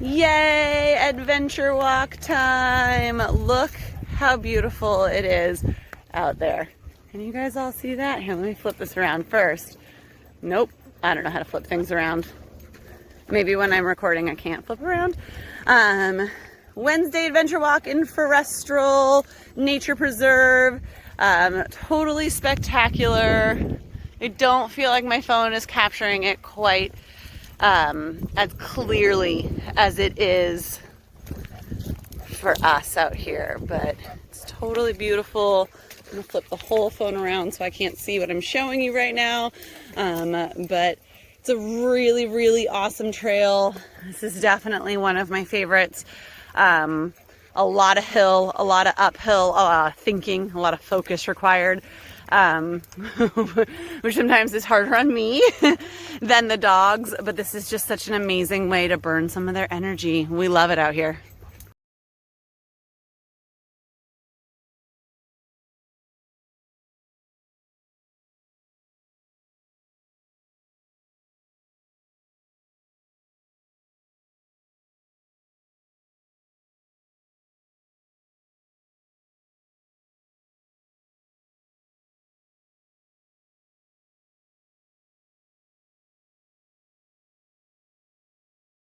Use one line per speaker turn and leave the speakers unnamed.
Yay, adventure walk time. Look how beautiful it is out there. Can you guys all see that? Here, let me flip this around first. Nope, I don't know how to flip things around. Maybe when I'm recording I can't flip around. Wednesday adventure walk in Forrestal Nature Preserve. Totally spectacular. I don't feel like my phone is capturing it quite as clearly as it is for us out here, but it's totally beautiful. I'm gonna flip the whole phone around so I can't see what I'm showing you right now, but it's a really, really awesome trail. This is definitely one of my favorites. A lot of hill, a lot of uphill thinking, a lot of focus required, which sometimes is harder on me than the dogs, but this is just such an amazing way to burn some of their energy. We love it out here.